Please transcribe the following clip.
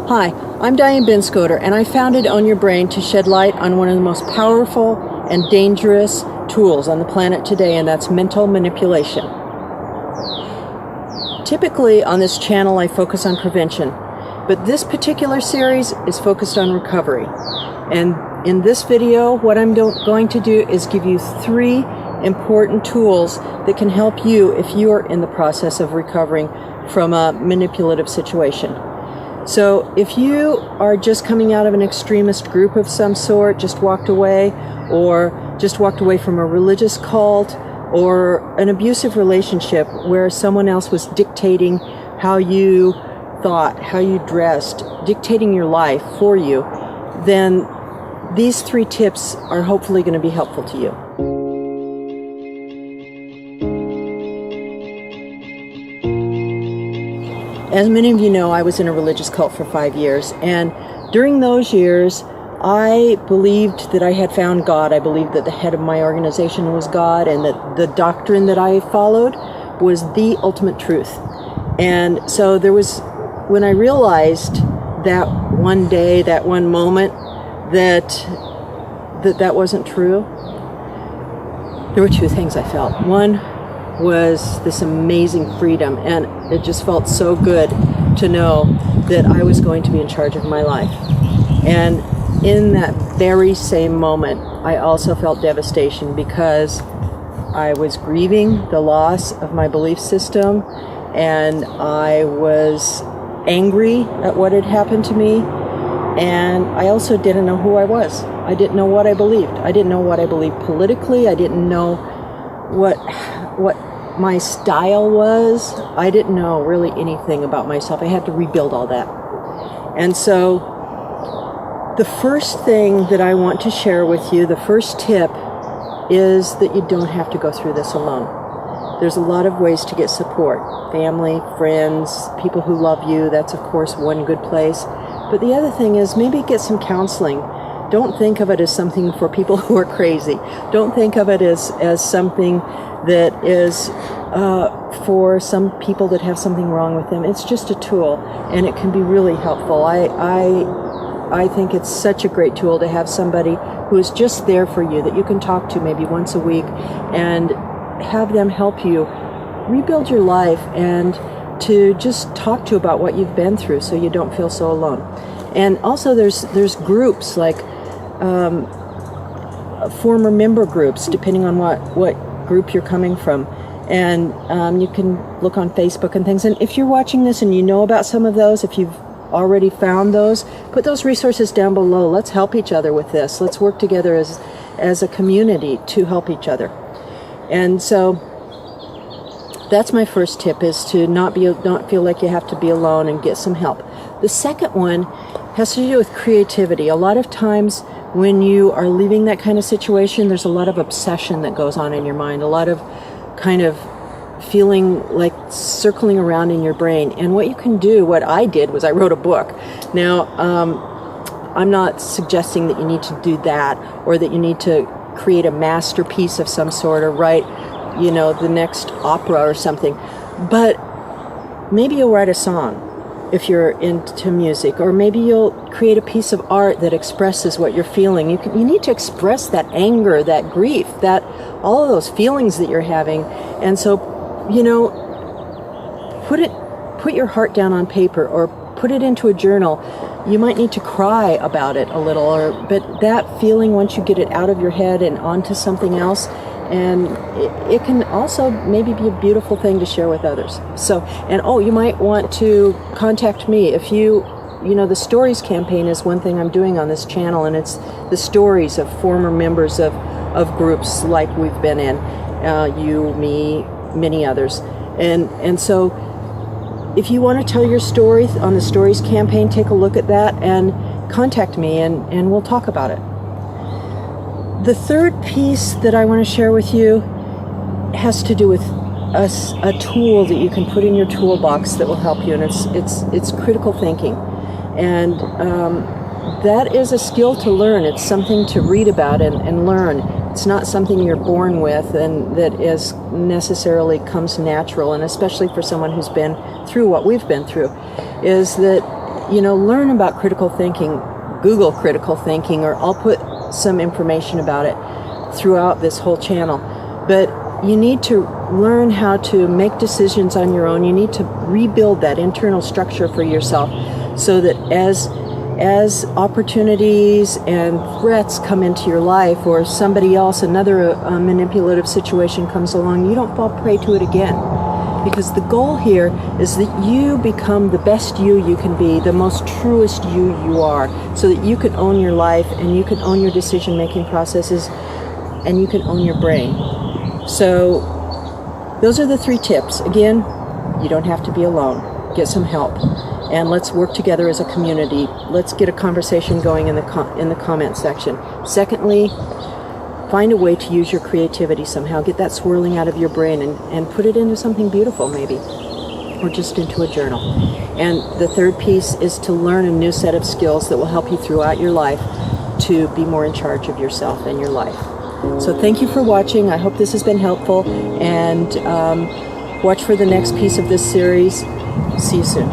Hi, I'm Diane Binscoter, and I founded Own Your Brain to shed light on one of the most powerful and dangerous tools on the planet today, and that's mental manipulation. Typically on this channel I focus on prevention, but this particular series is focused on recovery. And in this video, what I'm going to do is give you 3 important tools that can help you if you are in the process of recovering from a manipulative situation. So if you are just coming out of an extremist group of some sort, just walked away, or just walked away from a religious cult, or an abusive relationship where someone else was dictating how you thought, how you dressed, dictating your life for you, then these 3 tips are hopefully going to be helpful to you. As many of you know, I was in a religious cult for 5 years, and during those years, I believed that I had found God. I believed that the head of my organization was God, and that the doctrine that I followed was the ultimate truth. And so there was, when I realized that one day, that one moment, that wasn't true, there were 2 things I felt. One was this amazing freedom, and it just felt so good to know that I was going to be in charge of my life. And in that very same moment, I also felt devastation because I was grieving the loss of my belief system, and I was angry at what had happened to me, and I also didn't know who I was. I didn't know what I believed. I didn't know what I believed politically. I didn't know what my style was. I didn't know really anything about myself. I had to rebuild all that. And so the first thing that I want to share with you, the first tip, is that you don't have to go through this alone. There's a lot of ways to get support. Family, friends, people who love you, that's of course one good place. But the other thing is maybe get some counseling. Don't think of it as something for people who are crazy. Don't think of it as something that is for some people that have something wrong with them. It's just a tool, and it can be really helpful. I think it's such a great tool to have somebody who is just there for you, that you can talk to maybe once a week and have them help you rebuild your life, and to just talk to about what you've been through so you don't feel so alone. And also there's groups like former member groups, depending on what group you're coming from. And you can look on Facebook and things. And if you're watching this and you know about some of those, if you've already found those, put those resources down below. Let's help each other with this. Let's work together as a community to help each other. And so that's my first tip, is to not feel like you have to be alone and get some help. The second one has to do with creativity. A lot of times when you are leaving that kind of situation, there's a lot of obsession that goes on in your mind, a lot of kind of feeling like circling around in your brain. And what you can do, what I did, was I wrote a book. Now, I'm not suggesting that you need to do that, or that you need to create a masterpiece of some sort, or write, the next opera or something. But maybe you'll write a song if you're into music, or maybe you'll create a piece of art that expresses what you're feeling. You need to express that anger, that grief, that all of those feelings that you're having. And so, put your heart down on paper, or put it into a journal. You might need to cry about it a little, but that feeling, once you get it out of your head and onto something else, and it can also maybe be a beautiful thing to share with others. So, and you might want to contact me if the Stories campaign is one thing I'm doing on this channel, and it's the stories of former members of groups like we've been in, you, me, many others. And so if you want to tell your story on the Stories campaign, take a look at that and contact me, and we'll talk about it. The third piece that I want to share with you has to do with a tool that you can put in your toolbox that will help you, and it's critical thinking. And that is a skill to learn. It's something to read about and learn. It's not something you're born with and that is necessarily comes natural, and especially for someone who's been through what we've been through, is that learn about critical thinking. Google critical thinking, or I'll put some information about it throughout this whole channel. But you need to learn how to make decisions on your own. You need to rebuild that internal structure for yourself, so that as opportunities and threats come into your life, or somebody else, another manipulative situation comes along, you don't fall prey to it again. Because the goal here is that you become the best you can be, the most truest you are, so that you can own your life, and you can own your decision-making processes, and you can own your brain. So those are the 3 tips. Again, you don't have to be alone. Get some help, and let's work together as a community. Let's get a conversation going in the comment section. Secondly, find a way to use your creativity somehow. Get that swirling out of your brain and put it into something beautiful, maybe, or just into a journal. And the 3rd piece is to learn a new set of skills that will help you throughout your life to be more in charge of yourself and your life. So thank you for watching. I hope this has been helpful, and watch for the next piece of this series. See you soon.